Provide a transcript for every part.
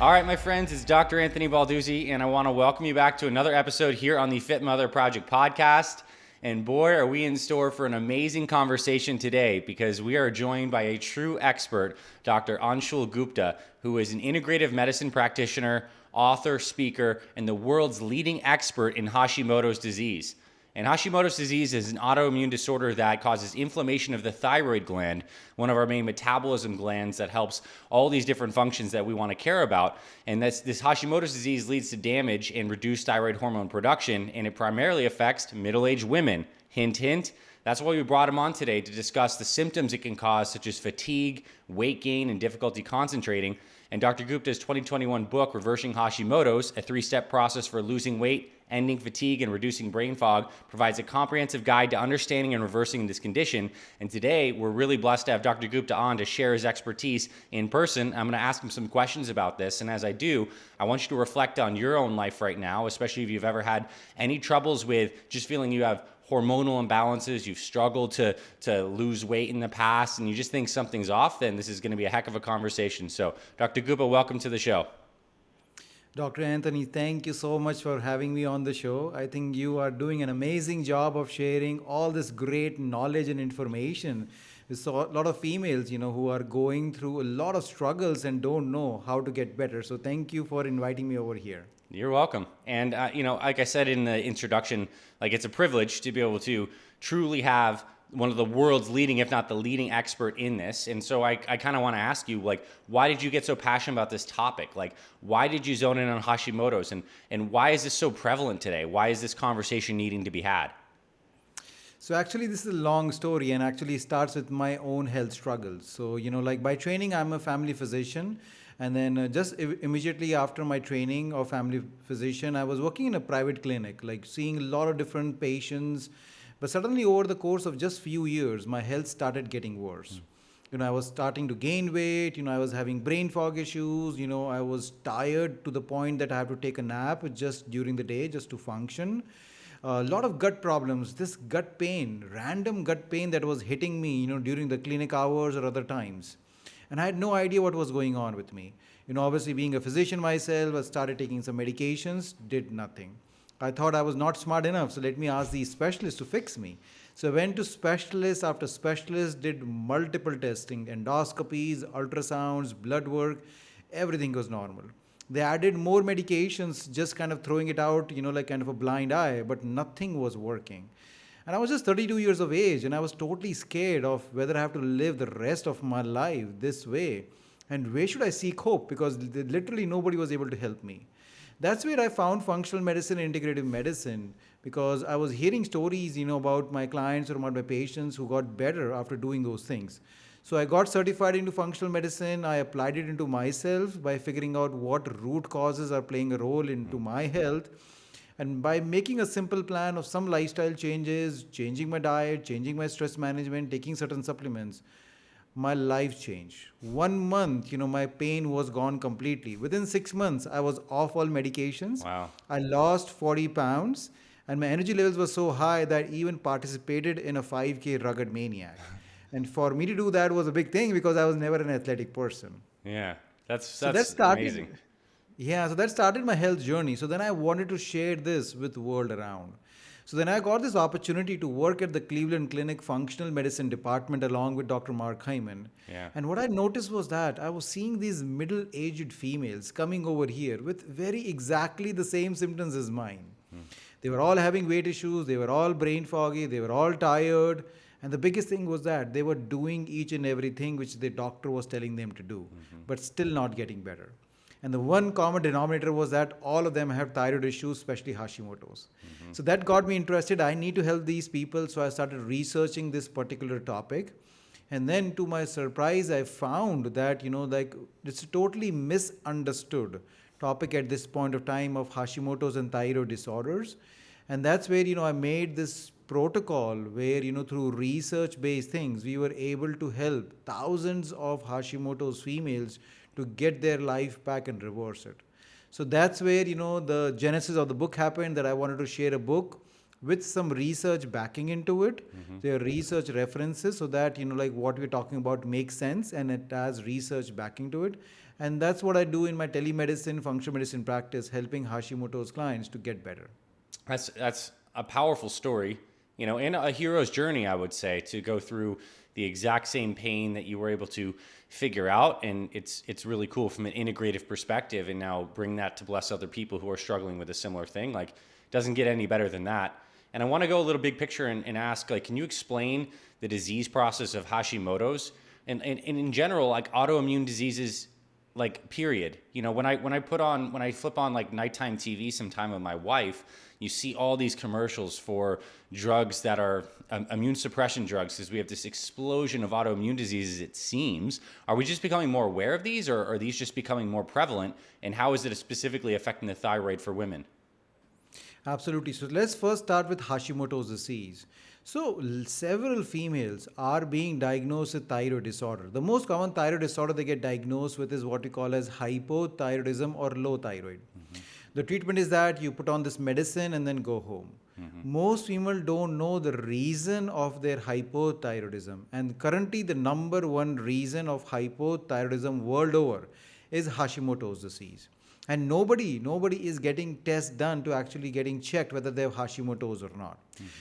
All right, my friends, it's Dr. Anthony Balduzzi, and I want to welcome you back to another episode here on the Fit Mother Project podcast. And boy, are we in store for an amazing conversation today because we are joined by a true expert, Dr. Anshul Gupta, who is an integrative medicine practitioner, author, speaker, and the world's leading expert in Hashimoto's disease. And Hashimoto's disease is an autoimmune disorder that causes inflammation of the thyroid gland, one of our main metabolism glands that helps all these different functions that we want to care about. And this Hashimoto's disease leads to damage and reduced thyroid hormone production, and it primarily affects middle-aged women. Hint, hint. That's why we brought him on today to discuss the symptoms it can cause, such as fatigue, weight gain, and difficulty concentrating. And Dr. Gupta's 2021 book, Reversing Hashimoto's, a 3-step process for losing weight, ending fatigue, and reducing brain fog, provides a comprehensive guide to understanding and reversing this condition. And today, we're really blessed to have Dr. Gupta on to share his expertise in person. I'm going to ask him some questions about this. And as I do, I want you to reflect on your own life right now, especially if you've ever had any troubles with just feeling you have hormonal imbalances, you've struggled to lose weight in the past, and you just think something's off, then this is going to be a heck of a conversation. So, Dr. Gupta, welcome to the show. Dr. Anthony, thank you so much for having me on the show. I think you are doing an amazing job of sharing all this great knowledge and information. We saw a lot of females, who are going through a lot of struggles and don't know how to get better. So thank you for inviting me over here. You're welcome. And, like I said in the introduction, it's a privilege to be able to truly have one of the world's leading, if not the leading expert in this. And so I kind of want to ask you, why did you get so passionate about this topic? Why did you zone in on Hashimoto's? And why is this so prevalent today? Why is this conversation needing to be had? So actually, this is a long story and actually starts with my own health struggles. So, by training, I'm a family physician. And then just immediately after my training of family physician, I was working in a private clinic, seeing a lot of different patients. But suddenly over the course of just few years, my health started getting worse. I was starting to gain weight, I was having brain fog issues, I was tired to the point that I have to take a nap just during the day just to function. A lot of gut problems, this gut pain, random gut pain that was hitting me, during the clinic hours or other times. And I had no idea what was going on with me. Obviously being a physician myself, I started taking some medications, did nothing. I thought I was not smart enough, so let me ask these specialists to fix me. So I went to specialist after specialist, did multiple testing, endoscopies, ultrasounds, blood work, everything was normal. They added more medications, just kind of throwing it out, kind of a blind eye, but nothing was working. And I was just 32 years of age, and I was totally scared of whether I have to live the rest of my life this way. And where should I seek hope? Because literally nobody was able to help me. That's where I found functional medicine and integrative medicine, because I was hearing stories, about my clients or about my patients who got better after doing those things. So I got certified into functional medicine. I applied it into myself by figuring out what root causes are playing a role into my health. And by making a simple plan of some lifestyle changes, changing my diet, changing my stress management, taking certain supplements, my life changed. 1 month, my pain was gone completely. Within 6 months, I was off all medications. Wow. I lost 40 pounds, and my energy levels were so high that I even participated in a 5K rugged maniac. And for me to do that was a big thing because I was never an athletic person. Yeah, that's Amazing. amazing. Yeah, so that started my health journey. So then I wanted to share this with the world around. So then I got this opportunity to work at the Cleveland Clinic Functional Medicine Department along with Dr. Mark Hyman. Yeah. And what I noticed was that I was seeing these middle-aged females coming over here with very exactly the same symptoms as mine. They were all having weight issues, they were all brain foggy, they were all tired. And the biggest thing was that they were doing each and everything which the doctor was telling them to do, but still not getting better. And the one common denominator was that all of them have thyroid issues, especially Hashimoto's. So that got me interested. I need to help these people. So I started researching this particular topic. And then to my surprise, I found that, it's a totally misunderstood topic at this point of time of Hashimoto's and thyroid disorders. And that's where, I made this protocol where, through research-based things, we were able to help thousands of Hashimoto's females to get their life back and reverse it. So that's where, the genesis of the book happened, that I wanted to share a book with some research backing into it. There are research references so that, like what we're talking about makes sense and it has research backing to it. And that's what I do in my telemedicine, functional medicine practice, helping Hashimoto's clients to get better. That's a powerful story, and a hero's journey, I would say, to go through the exact same pain that you were able to figure out. And it's really cool from an integrative perspective, and now bring that to bless other people who are struggling with a similar thing. Like, doesn't get any better than that. And I want to go a little big picture and ask, like, can you explain the disease process of Hashimoto's and in general, like autoimmune diseases, like period. When I flip on like nighttime TV sometime with my wife, you see all these commercials for drugs that are immune suppression drugs, because we have this explosion of autoimmune diseases, it seems. Are we just becoming more aware of these, or are these just becoming more prevalent? And how is it specifically affecting the thyroid for women? Absolutely. So let's first start with Hashimoto's disease. So several females are being diagnosed with thyroid disorder. The most common thyroid disorder they get diagnosed with is what we call as hypothyroidism or low thyroid. The treatment is that you put on this medicine and then go home. Most females don't know the reason of their hypothyroidism. And currently the number one reason of hypothyroidism world over is Hashimoto's disease. And nobody is getting tests done to actually getting checked whether they have Hashimoto's or not.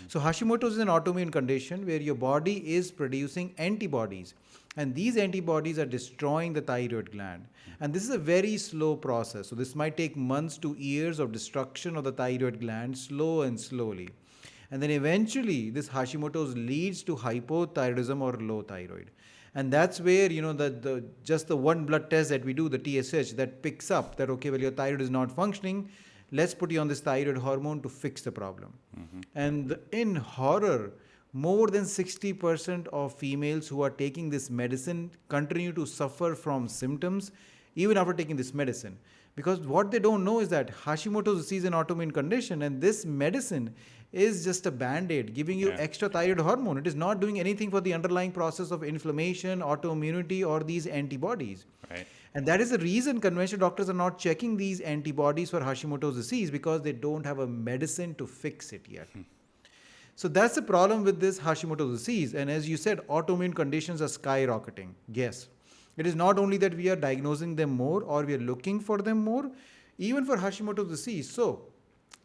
So Hashimoto's is an autoimmune condition where your body is producing antibodies, and these antibodies are destroying the thyroid gland. And this is a very slow process. So this might take months to years of destruction of the thyroid gland, slow and slowly. And then eventually this Hashimoto's leads to hypothyroidism or low thyroid. And that's where, just the one blood test that we do, the TSH, that picks up that, okay, well, your thyroid is not functioning. Let's put you on this thyroid hormone to fix the problem. And in horror, more than 60% of females who are taking this medicine continue to suffer from symptoms even after taking this medicine. Because what they don't know is that Hashimoto's disease is an autoimmune condition, and this medicine is just a band-aid giving you extra thyroid hormone. It is not doing anything for the underlying process of inflammation, autoimmunity, or these antibodies. Right. And that is the reason conventional doctors are not checking these antibodies for Hashimoto's disease, because they don't have a medicine to fix it yet. So that's the problem with this Hashimoto's disease. And as you said, autoimmune conditions are skyrocketing. Yes. It is not only that we are diagnosing them more or we are looking for them more, even for Hashimoto's disease. So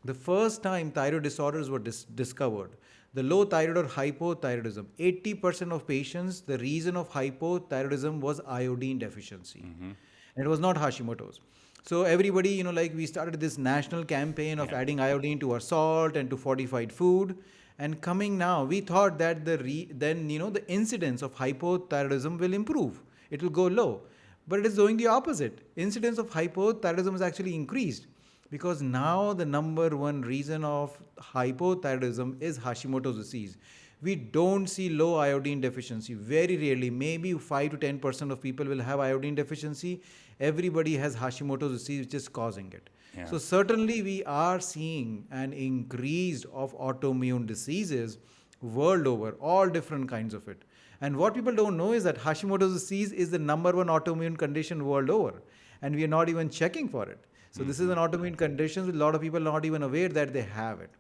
the first time thyroid disorders were discovered, the low thyroid or hypothyroidism, 80% of patients, the reason of hypothyroidism was iodine deficiency. And it was not Hashimoto's. So everybody, we started this national campaign of adding iodine to our salt and to fortified food. And coming now, we thought that the incidence of hypothyroidism will improve. It will go low. But it is doing the opposite. Incidence of hypothyroidism has actually increased, because now the number one reason of hypothyroidism is Hashimoto's disease. We don't see low iodine deficiency. Very rarely, maybe 5 to 10% of people will have iodine deficiency. Everybody has Hashimoto's disease, which is causing it. Yeah. So certainly we are seeing an increase of autoimmune diseases world over, all different kinds of it. And what people don't know is that Hashimoto's disease is the number one autoimmune condition world over, and we are not even checking for it. So this is an autoimmune condition with a lot of people not even aware that they have it.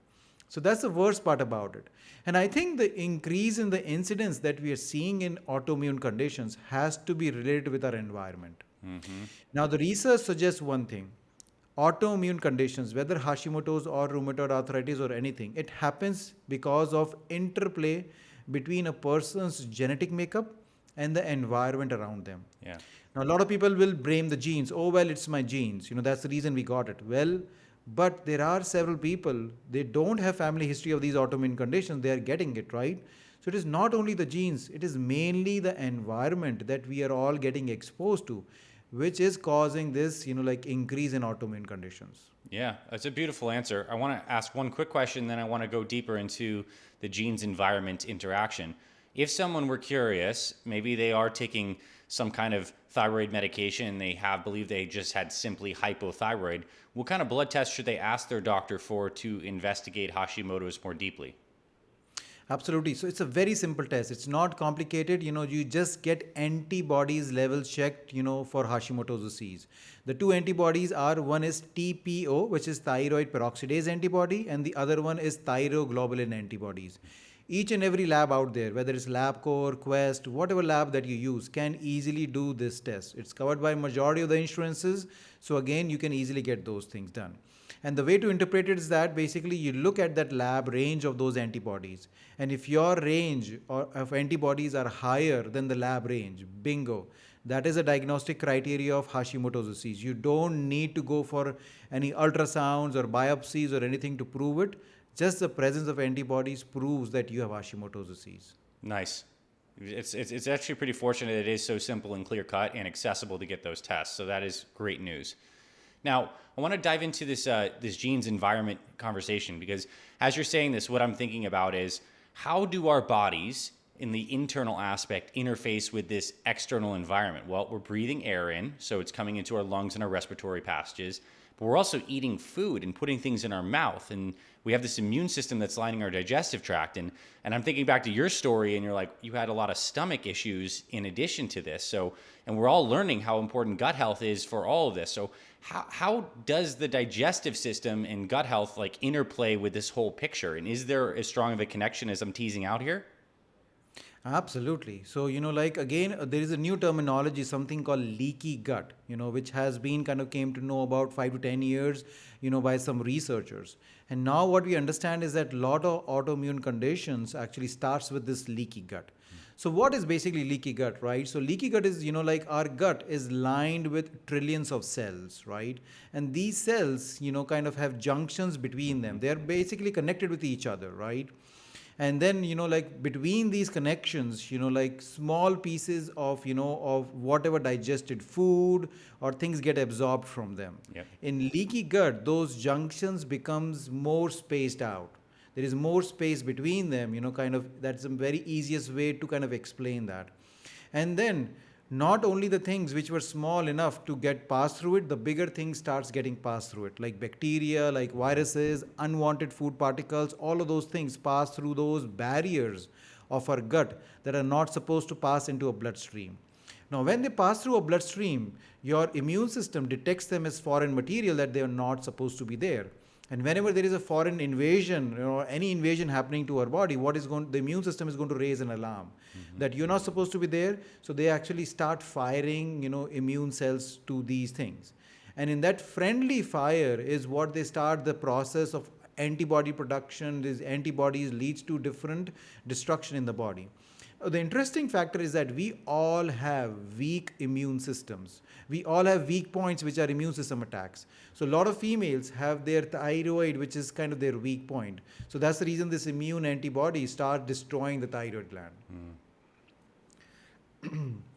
So that's the worst part about it. And I think the increase in the incidence that we are seeing in autoimmune conditions has to be related with our environment. Now the research suggests one thing. Autoimmune conditions, whether Hashimoto's or rheumatoid arthritis or anything, it happens because of interplay between a person's genetic makeup and the environment around them. Yeah. Now, a lot of people will blame the genes. Oh, well, it's my genes. That's the reason we got it. Well, but there are several people, they don't have family history of these autoimmune conditions. They are getting it, right? So it is not only the genes, it is mainly the environment that we are all getting exposed to, which is causing this, increase in autoimmune conditions. Yeah, that's a beautiful answer. I want to ask one quick question, then I want to go deeper into the genes environment interaction. If someone were curious, maybe they are taking some kind of thyroid medication and they believe they just had simply hypothyroid, what kind of blood test should they ask their doctor for to investigate Hashimoto's more deeply? Absolutely. So it's a very simple test. It's not complicated. You just get antibodies levels checked, for Hashimoto's disease. The two antibodies are, one is TPO, which is thyroid peroxidase antibody, and the other one is thyroglobulin antibodies. Each and every lab out there, whether it's LabCorp, Quest, whatever lab that you use, can easily do this test. It's covered by majority of the insurances. So again, you can easily get those things done. And the way to interpret it is that basically you look at that lab range of those antibodies. And if your range of antibodies are higher than the lab range, bingo, that is a diagnostic criteria of Hashimoto's disease. You don't need to go for any ultrasounds or biopsies or anything to prove it. Just the presence of antibodies proves that you have Hashimoto's disease. Nice. It's actually pretty fortunate it is so simple and clear cut and accessible to get those tests. So that is great news. Now, I want to dive into this genes environment conversation because as you're saying this, what I'm thinking about is how do our bodies in the internal aspect interface with this external environment? Well, we're breathing air in, so it's coming into our lungs and our respiratory passages, but we're also eating food and putting things in our mouth, and we have this immune system that's lining our digestive tract. And I'm thinking back to your story, and you're like, you had a lot of stomach issues in addition to this. So, and we're all learning how important gut health is for all of this. So how does the digestive system and gut health like interplay with this whole picture? And is there as strong of a connection as I'm teasing out here? Absolutely. So, again, there is a new terminology, something called leaky gut, which has been kind of came to know about 5 to 10 years, by some researchers. And now what we understand is that a lot of autoimmune conditions actually starts with this leaky gut. So what is basically leaky gut, right? So leaky gut is, our gut is lined with trillions of cells, right? And these cells, kind of have junctions between them. They're basically connected with each other, right? And then between these connections, small pieces of of whatever digested food or things get absorbed from them. Yep. In leaky gut, those junctions becomes more spaced out. There is more space between them, that's the very easiest way to kind of explain that. And then not only the things which were small enough to get passed through it, the bigger things starts getting passed through it, like bacteria, like viruses, unwanted food particles, all of those things pass through those barriers of our gut that are not supposed to pass into a bloodstream. Now, when they pass through a bloodstream, your immune system detects them as foreign material that they are not supposed to be there. And whenever there is a foreign invasion, any invasion happening to our body, the immune system is going to raise an alarm that you're not supposed to be there. So they actually start firing, immune cells to these things. And in that friendly fire is what they start the process of antibody production. These antibodies leads to different destruction in the body. The interesting factor is that we all have weak immune systems. We all have weak points which are immune system attacks. So a lot of females have their thyroid, which is kind of their weak point. So that's the reason this immune antibody start destroying the thyroid gland.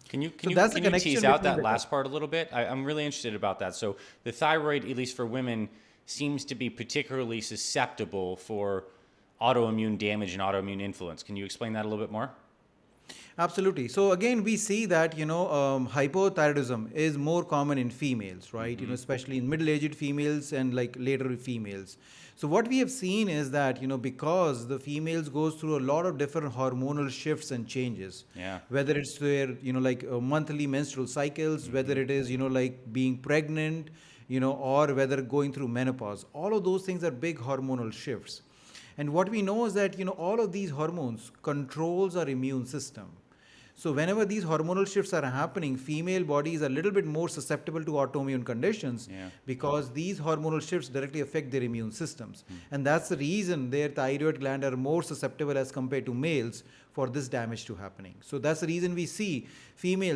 Can you tease out that last part a little bit? I'm really interested about that. So the thyroid, at least for women, seems to be particularly susceptible for autoimmune damage and autoimmune influence. Can you explain that a little bit more? Absolutely. So again, we see that hypothyroidism is more common in females, right? Especially in middle-aged females and like later females. So what we have seen is that because the females goes through a lot of different hormonal shifts and changes. Yeah. Whether it's their monthly menstrual cycles, whether it is being pregnant, or whether going through menopause. All of those things are big hormonal shifts. And what we know is that all of these hormones controls our immune system. So whenever these hormonal shifts are happening, female bodies are a little bit more susceptible to autoimmune conditions because these hormonal shifts directly affect their immune systems. And that's the reason their thyroid gland are more susceptible as compared to males for this damage to happening. So that's the reason we see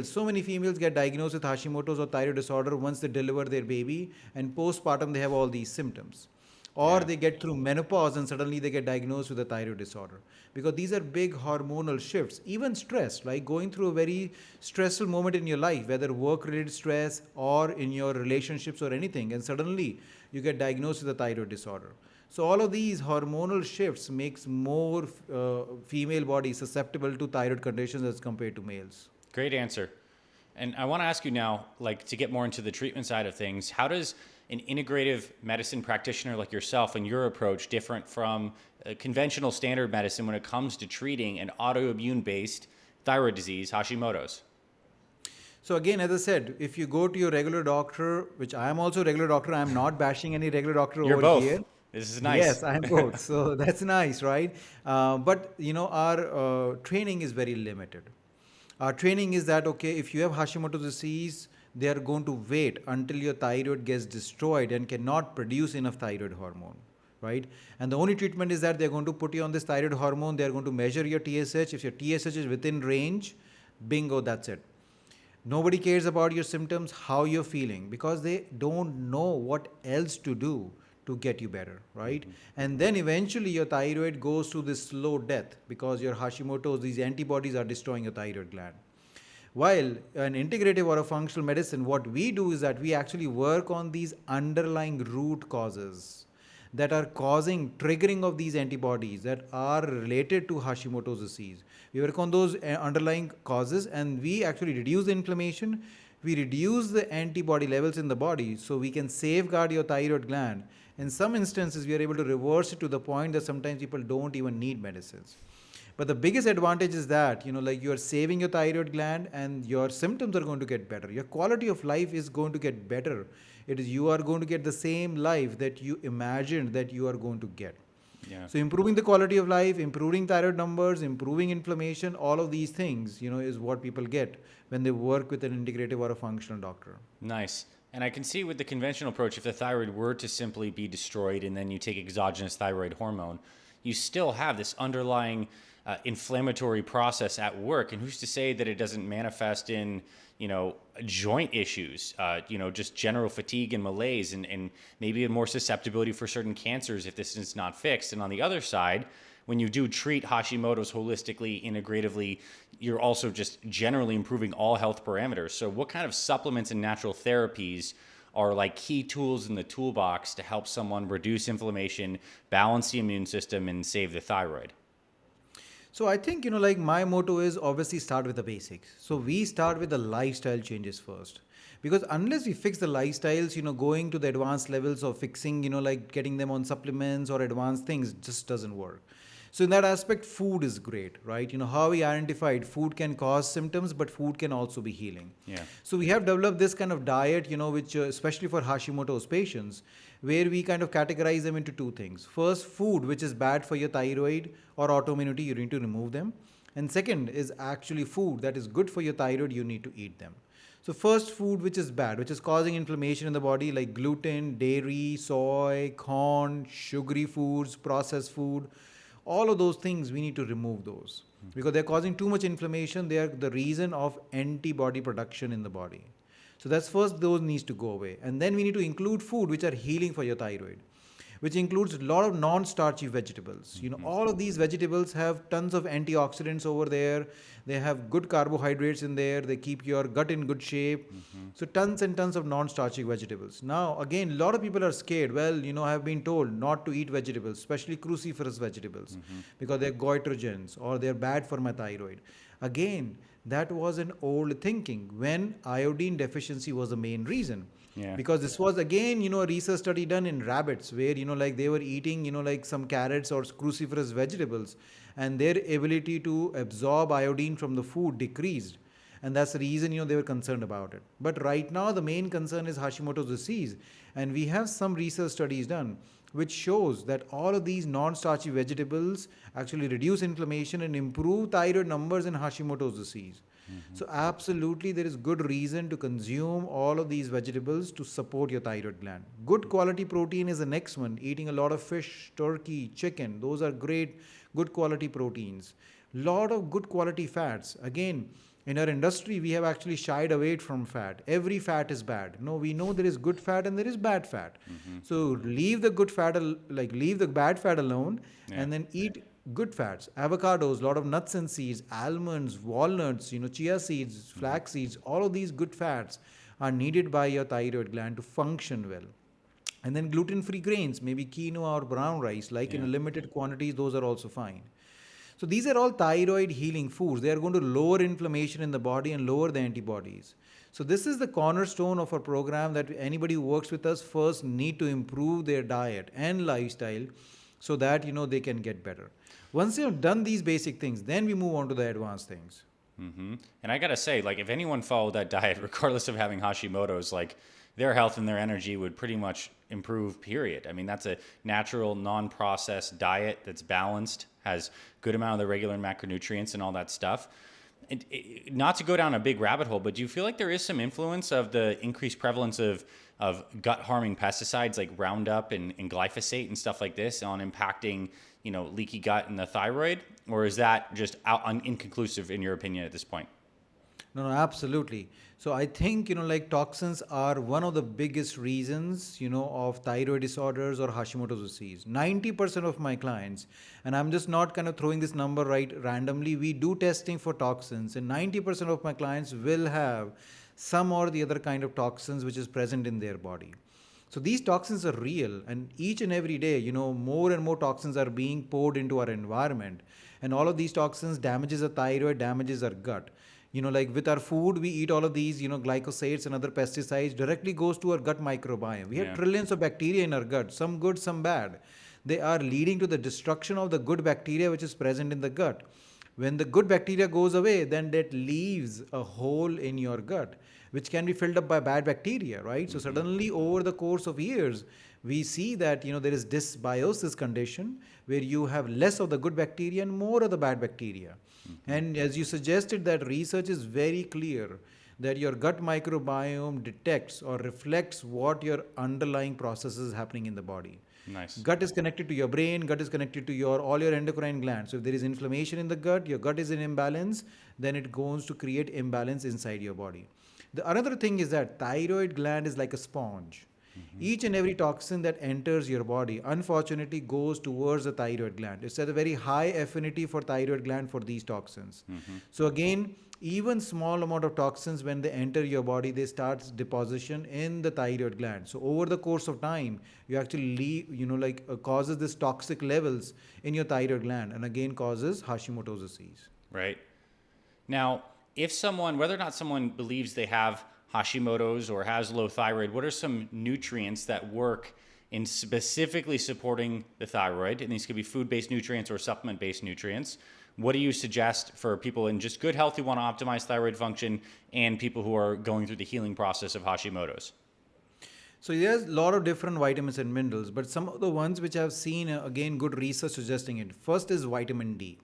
so many females get diagnosed with Hashimoto's or thyroid disorder once they deliver their baby, and postpartum they have all these symptoms. Or they get through menopause and suddenly they get diagnosed with a thyroid disorder. Because these are big hormonal shifts. Even stress, like going through a very stressful moment in your life, whether work-related stress or in your relationships or anything, and suddenly you get diagnosed with a thyroid disorder. So all of these hormonal shifts makes more female bodies susceptible to thyroid conditions as compared to males. Great answer. And I want to ask you now, like to get more into the treatment side of things, how does an integrative medicine practitioner like yourself and your approach different from conventional standard medicine when it comes to treating an autoimmune based thyroid disease, Hashimoto's? So again, as I said, if you go to your regular doctor, which I am also a regular doctor, I am not bashing any regular doctor You're over here. both. This is nice. Yes, I am both. So that's nice, right? But our training is very limited. Our training is that okay, if you have Hashimoto's disease, they are going to wait until your thyroid gets destroyed and cannot produce enough thyroid hormone, right? And the only treatment is that they're going to put you on this thyroid hormone. They're going to measure your TSH. If your TSH is within range, bingo, that's it. Nobody cares about your symptoms, how you're feeling, because they don't know what else to do to get you better, right? And then eventually your thyroid goes to this slow death because your Hashimoto's, these antibodies are destroying your thyroid gland. While an integrative or a functional medicine, what we do is that we actually work on these underlying root causes that are causing triggering of these antibodies that are related to Hashimoto's disease. We work on those underlying causes and we actually reduce the inflammation, we reduce the antibody levels in the body so we can safeguard your thyroid gland. In some instances, we are able to reverse it to the point that sometimes people don't even need medicines. But the biggest advantage is that, like you are saving your thyroid gland and your symptoms are going to get better. Your quality of life is going to get better. It is you are going to get the same life that you imagined that you are going to get. Yeah. So improving the quality of life, improving thyroid numbers, improving inflammation, all of these things, is what people get when they work with an integrative or a functional doctor. Nice. And I can see with the conventional approach, if the thyroid were to simply be destroyed and then you take exogenous thyroid hormone, you still have this underlying inflammatory process at work. And who's to say that it doesn't manifest in, joint issues, just general fatigue and malaise and maybe a more susceptibility for certain cancers if this is not fixed. And on the other side, when you do treat Hashimoto's holistically, integratively, you're also just generally improving all health parameters. So what kind of supplements and natural therapies are like key tools in the toolbox to help someone reduce inflammation, balance the immune system, and save the thyroid? So I think, like my motto is obviously start with the basics. So we start with the lifestyle changes first. Because unless we fix the lifestyles, going to the advanced levels of fixing, like getting them on supplements or advanced things just doesn't work. So in that aspect, food is great, right? How we identified food can cause symptoms, but food can also be healing. Yeah. So we have developed this kind of diet, which especially for Hashimoto's patients, where we kind of categorize them into two things. First, food, which is bad for your thyroid or autoimmunity, you need to remove them. And second is actually food that is good for your thyroid, you need to eat them. So first, food which is bad, which is causing inflammation in the body, like gluten, dairy, soy, corn, sugary foods, processed food, all of those things we need to remove those because they're causing too much inflammation. They are the reason of antibody production in the body. So that's first, those needs to go away. And then we need to include food which are healing for your thyroid, which includes a lot of non-starchy vegetables. All of these vegetables have tons of antioxidants over there. They have good carbohydrates in there. They keep your gut in good shape. So tons and tons of non-starchy vegetables. Now, again, a lot of people are scared. Well, I have been told not to eat vegetables, especially cruciferous vegetables, because they're goitrogens or they're bad for my thyroid. Again, that was an old thinking when iodine deficiency was the main reason. Yeah. Because this was again, a research study done in rabbits where, like they were eating, like some carrots or cruciferous vegetables and their ability to absorb iodine from the food decreased. And that's the reason, they were concerned about it. But right now, the main concern is Hashimoto's disease. And we have some research studies done which shows that all of these non-starchy vegetables actually reduce inflammation and improve thyroid numbers in Hashimoto's disease. So absolutely, there is good reason to consume all of these vegetables to support your thyroid gland. Good quality protein is the next one. Eating a lot of fish, turkey, chicken, those are great, good quality proteins. Lot of good quality fats. Again, in our industry, we have actually shied away from fat. Every fat is bad. No, we know there is good fat and there is bad fat. So leave the good fat, leave the bad fat alone, and then eat good fats. Avocados, a lot of nuts and seeds, almonds, walnuts, chia seeds, flax seeds, all of these good fats are needed by your thyroid gland to function well. And then gluten-free grains, maybe quinoa or brown rice, in a limited quantities, those are also fine. So these are all thyroid healing foods. They are going to lower inflammation in the body and lower the antibodies. So this is the cornerstone of our program, that anybody who works with us first need to improve their diet and lifestyle so that they can get better. Once they have done these basic things, then we move on to the advanced things. And I gotta say, like, if anyone followed that diet, regardless of having Hashimoto's, like, their health and their energy would pretty much improve, period. I mean, that's a natural, non-processed diet that's balanced, has good amount of the regular macronutrients and all that stuff. Not to go down a big rabbit hole, but do you feel like there is some influence of the increased prevalence of gut-harming pesticides like Roundup and glyphosate and stuff like this on impacting, leaky gut and the thyroid? Or is that just inconclusive in your opinion at this point? No, absolutely. So I think, like toxins are one of the biggest reasons, of thyroid disorders or Hashimoto's disease. 90% of my clients, and I'm just not kind of throwing this number right randomly, we do testing for toxins, and 90% of my clients will have some or the other kind of toxins which is present in their body. So these toxins are real, and each and every day, more and more toxins are being poured into our environment, and all of these toxins damages the thyroid, damages our gut. Like with our food, we eat all of these, glycosates and other pesticides directly goes to our gut microbiome. We have Yeah. trillions of bacteria in our gut, some good, some bad. They are leading to the destruction of the good bacteria which is present in the gut. When the good bacteria goes away, then that leaves a hole in your gut, which can be filled up by bad bacteria, right? So suddenly, over the course of years, we see that there is dysbiosis condition where you have less of the good bacteria and more of the bad bacteria. And as you suggested, that research is very clear that your gut microbiome detects or reflects what your underlying processes happening in the body. Nice. Gut is connected to your brain, gut is connected to all your endocrine glands. So if there is inflammation in the gut, your gut is in imbalance, then it goes to create imbalance inside your body. The another thing is that thyroid gland is like a sponge. Each and every toxin that enters your body, unfortunately, goes towards the thyroid gland. It's at a very high affinity for thyroid gland for these toxins. So again, even small amount of toxins, when they enter your body, they start deposition in the thyroid gland. So over the course of time, you actually causes this toxic levels in your thyroid gland, and again causes Hashimoto's disease. Right. Now, if someone, whether or not someone believes they have Hashimoto's or has low thyroid, what are some nutrients that work in specifically supporting the thyroid? And these could be food-based nutrients or supplement-based nutrients. What do you suggest for people in just good health who want to optimize thyroid function and people who are going through the healing process of Hashimoto's? So there's a lot of different vitamins and minerals, but some of the ones which I've seen, again, good research suggesting it. First is vitamin D.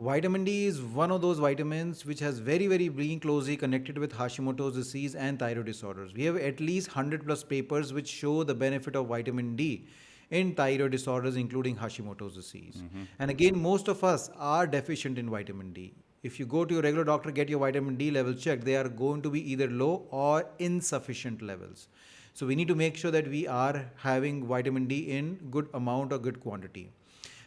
Vitamin D is one of those vitamins which has very, very being closely connected with Hashimoto's disease and thyroid disorders. We have at least 100 plus papers which show the benefit of vitamin D in thyroid disorders, including Hashimoto's disease. And again, most of us are deficient in vitamin D. If you go to your regular doctor, get your vitamin D level checked, they are going to be either low or insufficient levels. So we need to make sure that we are having vitamin D in good amount or good quantity.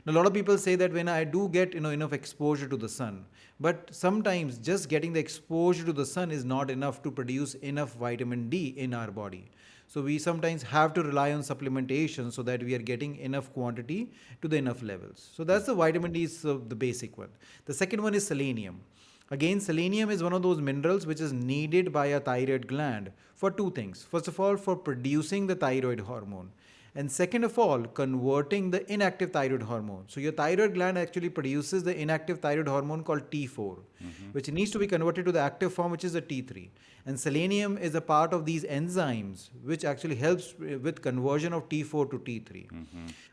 Now, a lot of people say that when I do get enough exposure to the sun, but sometimes just getting the exposure to the sun is not enough to produce enough vitamin D in our body. So we sometimes have to rely on supplementation so that we are getting enough quantity to the enough levels. So that's the vitamin D is the basic one. The second one is selenium. Again, selenium is one of those minerals which is needed by a thyroid gland for two things. First of all, for producing the thyroid hormone. And second of all, converting the inactive thyroid hormone. So your thyroid gland actually produces the inactive thyroid hormone called T4, which needs to be converted to the active form, which is the T3. And selenium is a part of these enzymes, which actually helps with conversion of T4 to T3.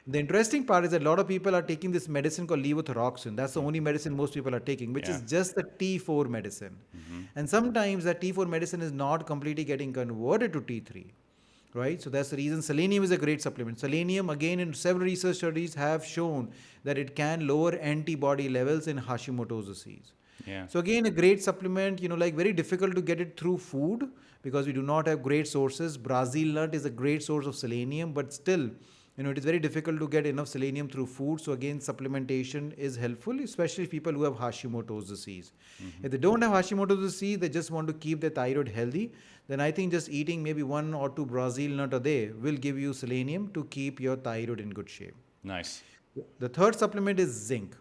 The interesting part is that a lot of people are taking this medicine called levothyroxine. That's the only medicine most people are taking, which is just the T4 medicine. And sometimes that T4 medicine is not completely getting converted to T3. Right? So that's the reason selenium is a great supplement. Selenium, again, in several research studies have shown that it can lower antibody levels in Hashimoto's disease. Yeah. So again, a great supplement, very difficult to get it through food because we do not have great sources. Brazil nut is a great source of selenium, but still, it is very difficult to get enough selenium through food. So again, supplementation is helpful, especially people who have Hashimoto's disease. If they don't have Hashimoto's disease, they just want to keep their thyroid healthy, then I think just eating maybe 1 or 2 Brazil nut a day will give you selenium to keep your thyroid in good shape. Nice. The third supplement is zinc.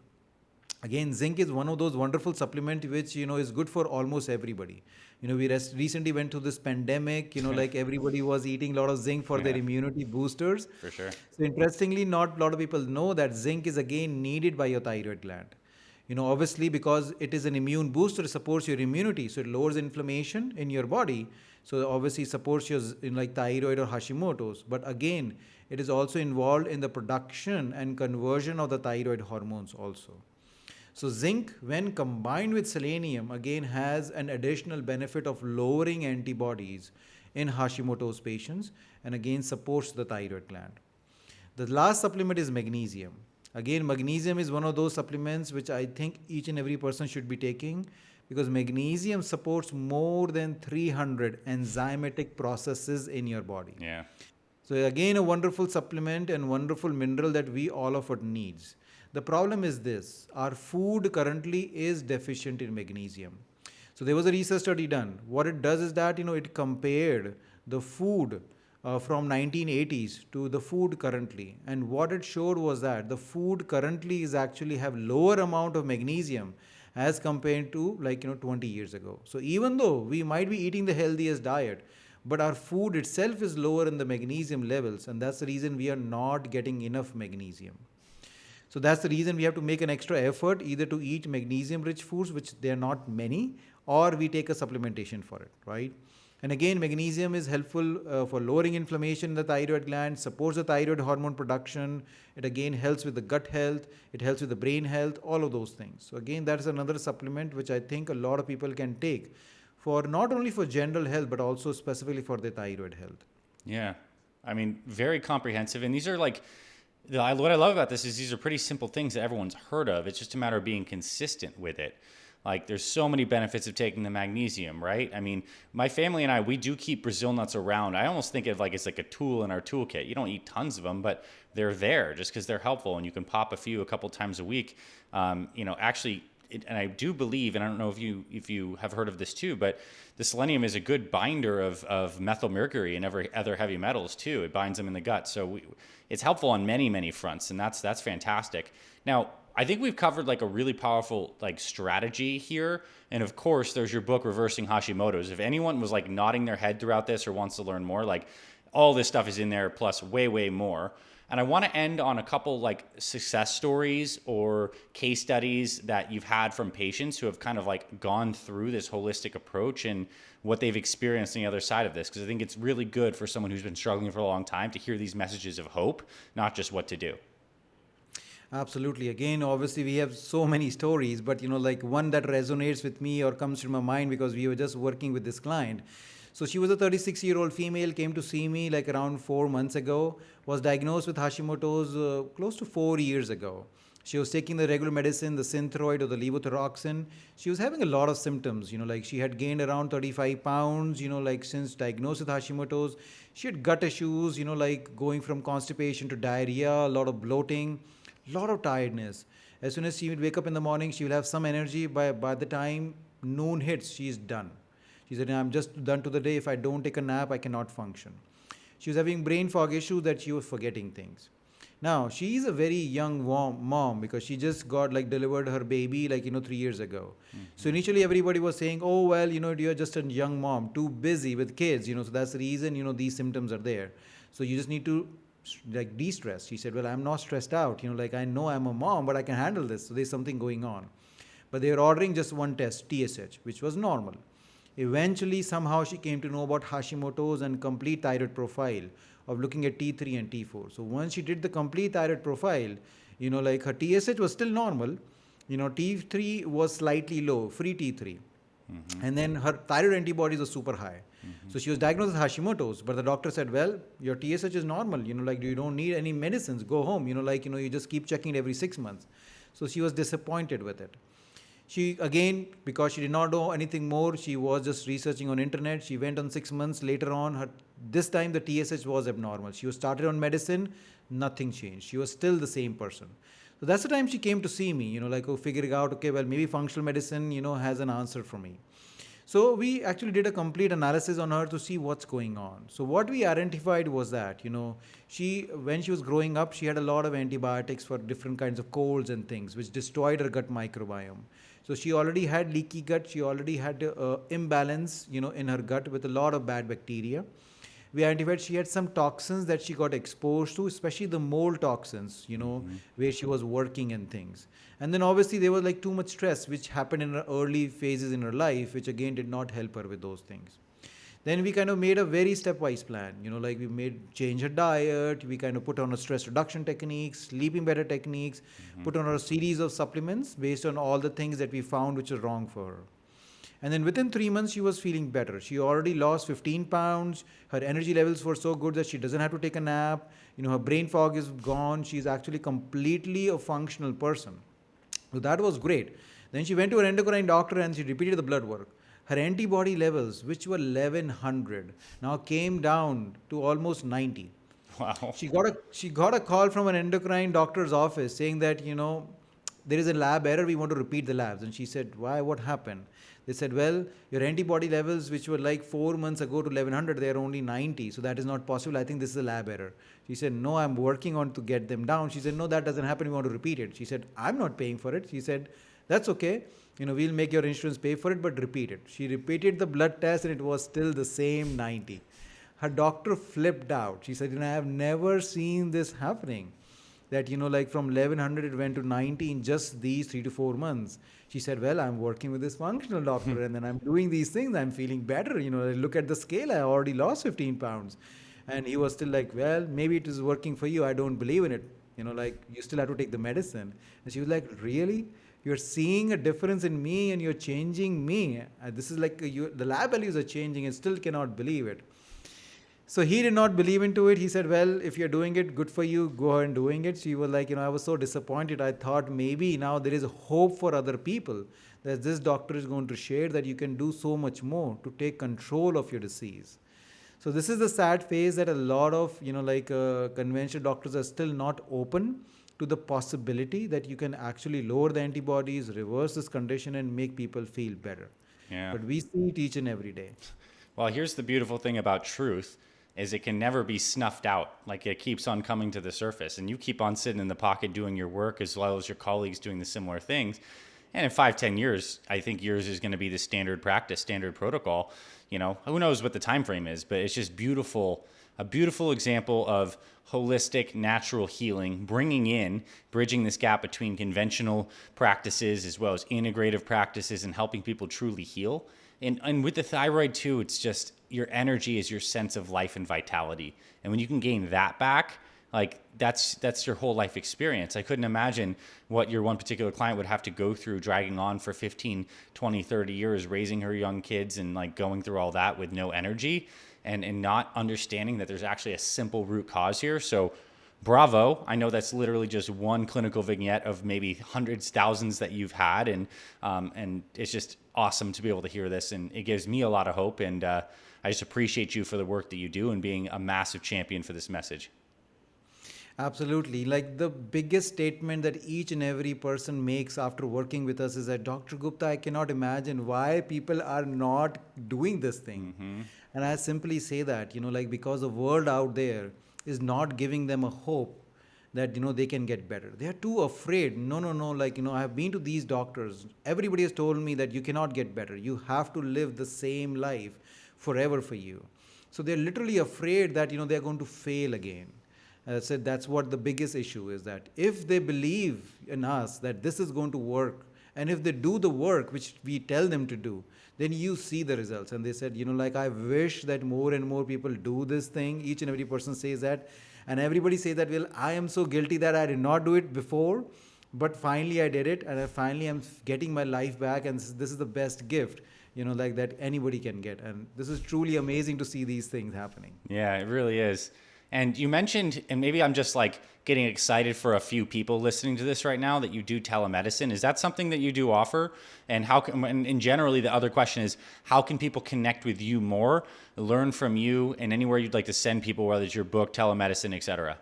Again, zinc is one of those wonderful supplement which is good for almost everybody. We recently went through this pandemic. Like everybody was eating a lot of zinc for their Yeah, immunity boosters. for sure. So interestingly, not a lot of people know that zinc is again needed by your thyroid gland. Obviously because it is an immune booster, it supports your immunity, so it lowers inflammation in your body. So obviously supports your like thyroid or Hashimoto's. But again, it is also involved in the production and conversion of the thyroid hormones also. So zinc, when combined with selenium, again has an additional benefit of lowering antibodies in Hashimoto's patients and again supports the thyroid gland. The last supplement is magnesium. Again, magnesium is one of those supplements which I think each and every person should be taking because magnesium supports more than 300 enzymatic processes in your body. Yeah. So again, a wonderful supplement and wonderful mineral that we all of us needs. The problem is this: our food currently is deficient in magnesium. So there was a research study done. What it does is that it compared the food from 1980s to the food currently, and what it showed was that the food currently is actually have lower amount of magnesium as compared to 20 years ago. So even though we might be eating the healthiest diet, but our food itself is lower in the magnesium levels, and that's the reason we are not getting enough magnesium. So that's the reason we have to make an extra effort either to eat magnesium rich foods, which there are not many, or we take a supplementation for it, right? And again, magnesium is helpful for lowering inflammation in the thyroid gland, supports the thyroid hormone production. It again helps with the gut health, it helps with the brain health, all of those things. So again, that is another supplement which I think a lot of people can take for not only for general health, but also specifically for their thyroid health. Yeah. I mean, very comprehensive. And these are like, what I love about this is these are pretty simple things that everyone's heard of. It's just a matter of being consistent with it. Like there's so many benefits of taking the magnesium, right? I mean, my family and I, we do keep Brazil nuts around. I almost think of like it's like a tool in our toolkit. You don't eat tons of them, but they're there just because they're helpful, and you can pop a couple times a week. Actually, and I do believe, and I don't know if you have heard of this too, but the selenium is a good binder of methyl mercury and other heavy metals too. It binds them in the gut, so it's helpful on many fronts, and that's fantastic. Now, I think we've covered like a really powerful like strategy here, and of course, there's your book, Reversing Hashimoto's. If anyone was like nodding their head throughout this or wants to learn more, like all this stuff is in there plus way more. And I want to end on a couple like success stories or case studies that you've had from patients who have kind of like gone through this holistic approach and what they've experienced on the other side of this. Because I think it's really good for someone who's been struggling for a long time to hear these messages of hope, not just what to do. Absolutely. Again, obviously, we have so many stories, but like one that resonates with me or comes to my mind because we were just working with this client. So she was a 36-year-old female, came to see me like around 4 months ago, was diagnosed with Hashimoto's close to 4 years ago. She was taking the regular medicine, the Thyroid or the levothyroxine. She was having a lot of symptoms, like she had gained around 35 pounds, like since diagnosed with Hashimoto's. She had gut issues, like going from constipation to diarrhea, a lot of bloating, a lot of tiredness. As soon as she would wake up in the morning, she will have some energy. By the time noon hits, she is done. She said, I'm just done to the day. If I don't take a nap, I cannot function. She was having brain fog issues that she was forgetting things. Now, she is a very young mom because she just got like delivered her baby 3 years ago. Mm-hmm. So initially everybody was saying, oh, well, you're just a young mom, too busy with kids, so that's the reason, these symptoms are there. So you just need to like de-stress. She said, well, I'm not stressed out, like I know I'm a mom, but I can handle this. So there's something going on. But they were ordering just one test, TSH, which was normal. Eventually, somehow she came to know about Hashimoto's and complete thyroid profile of looking at T3 and T4. So once she did the complete thyroid profile, like her TSH was still normal, T3 was slightly low, free T3. Mm-hmm. And then her thyroid antibodies were super high. Mm-hmm. So she was diagnosed with Hashimoto's, but the doctor said, well, your TSH is normal, you don't need any medicines, go home, you just keep checking it every 6 months. So she was disappointed with it. She, again, because she did not know anything more, she was just researching on internet. She went on 6 months later on. This time the TSH was abnormal. She was started on medicine, nothing changed. She was still the same person. So that's the time she came to see me, figuring out, okay, well, maybe functional medicine, has an answer for me. So we actually did a complete analysis on her to see what's going on. So what we identified was that, she when she was growing up, she had a lot of antibiotics for different kinds of colds and things, which destroyed her gut microbiome. So she already had leaky gut. She already had imbalance, in her gut with a lot of bad bacteria. We identified she had some toxins that she got exposed to, especially the mold toxins, where she was working and things. And then obviously there was like too much stress, which happened in her early phases in her life, which again did not help her with those things. Then we kind of made a very stepwise plan, like we made change her diet, we kind of put on a stress reduction techniques, sleeping better techniques, put on a series of supplements based on all the things that we found which were wrong for her. And then within 3 months, she was feeling better. She already lost 15 pounds. Her energy levels were so good that she doesn't have to take a nap. Her brain fog is gone. She's actually completely a functional person. So that was great. Then she went to her endocrine doctor and she repeated the blood work. Her antibody levels, which were 1100, now came down to almost 90. Wow. She got a call from an endocrine doctor's office saying that, there is a lab error. We want to repeat the labs. And she said, why? What happened? They said, well, your antibody levels, which were like 4 months ago to 1100, they are only 90. So that is not possible. I think this is a lab error. She said, no, I'm working on to get them down. She said, no, that doesn't happen. We want to repeat it. She said, I'm not paying for it. She said, that's okay. We'll make your insurance pay for it, but repeat it. She repeated the blood test and it was still the same 90. Her doctor flipped out. She said, I have never seen this happening. That, like from 1100 it went to 90 in just these 3 to 4 months. She said, well, I'm working with this functional doctor and then I'm doing these things. I'm feeling better. Look at the scale. I already lost 15 pounds. And he was still like, well, maybe it is working for you. I don't believe in it. You still have to take the medicine. And she was like, really? You're seeing a difference in me and you're changing me. This is like the lab values are changing and still cannot believe it. So he did not believe into it. He said, well, if you're doing it, good for you. Go ahead and doing it. She was like, I was so disappointed. I thought maybe now there is a hope for other people that this doctor is going to share that you can do so much more to take control of your disease. So this is the sad phase that a lot of, conventional doctors are still not open to the possibility that you can actually lower the antibodies, reverse this condition and make people feel better. Yeah. But we see it each and every day. Well, here's the beautiful thing about truth is it can never be snuffed out. Like it keeps on coming to the surface and you keep on sitting in the pocket doing your work as well as your colleagues doing the similar things. And in 5-10 years, I think yours is going to be the standard practice, standard protocol. Who knows what the time frame is, but it's just beautiful, a beautiful example of holistic, natural healing, bridging this gap between conventional practices as well as integrative practices and helping people truly heal. And with the thyroid too, it's just your energy is your sense of life and vitality. And when you can gain that back, like that's your whole life experience. I couldn't imagine what your one particular client would have to go through dragging on for 15, 20, 30 years, raising her young kids and like going through all that with no energy and not understanding that there's actually a simple root cause here. So bravo. I know that's literally just one clinical vignette of maybe hundreds, thousands that you've had. And it's just awesome to be able to hear this. And it gives me a lot of hope. And I just appreciate you for the work that you do and being a massive champion for this message. Absolutely. Like the biggest statement that each and every person makes after working with us is that, Dr. Gupta, I cannot imagine why people are not doing this thing. Mm-hmm. And I simply say that, because the world out there is not giving them a hope that, they can get better. They are too afraid. No. I have been to these doctors. Everybody has told me that you cannot get better. You have to live the same life forever for you. So they're literally afraid that, they're going to fail again. As I said, that's what the biggest issue is, that if they believe in us that this is going to work, and if they do the work which we tell them to do, then you see the results. And they said, I wish that more and more people do this thing. Each and every person says that. And everybody says that, well, I am so guilty that I did not do it before, but finally I did it. And I finally am getting my life back. And this is the best gift, that anybody can get. And this is truly amazing to see these things happening. Yeah, it really is. And you mentioned, and maybe I'm just like getting excited for a few people listening to this right now, that you do telemedicine. Is that something that you do offer? And how can, and generally the other question is, how can people connect with you more, learn from you, and anywhere you'd like to send people, whether it's your book, telemedicine, et cetera?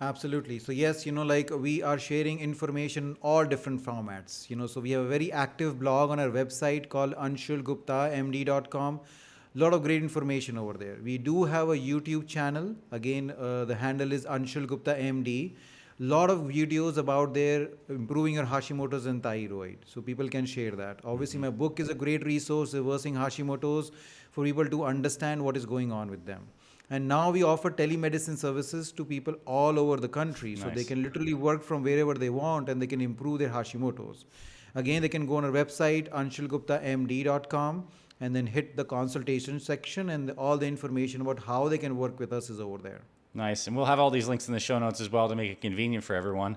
Absolutely. So yes, like we are sharing information in all different formats. So we have a very active blog on our website called anshulguptamd.com. A lot of great information over there. We do have a YouTube channel. Again, the handle is Anshul Gupta MD. Lot of videos about there improving your Hashimoto's and thyroid. So people can share that. Obviously, my book is a great resource reversing Hashimoto's for people to understand what is going on with them. And now we offer telemedicine services to people all over the country. So they Nice. can literally work from wherever they want and they can improve their Hashimoto's. Again, they can go on our website, anshulguptamd.com, and then hit the consultation section, and all the information about how they can work with us is over there. Nice. And we'll have all these links in the show notes as well to make it convenient for everyone.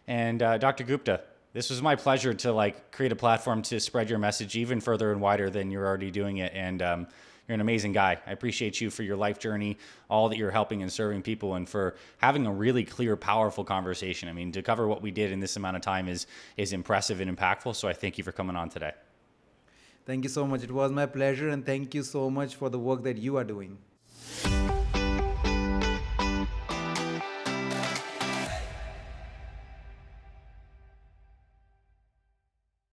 And Dr. Gupta, this was my pleasure to create a platform to spread your message even further and wider than you're already doing it. And you're an amazing guy. I appreciate you for your life journey, all that you're helping and serving people, and for having a really clear, powerful conversation. I mean, to cover what we did in this amount of time is impressive and impactful. So I thank you for coming on today. Thank you so much. It was my pleasure, and thank you so much for the work that you are doing.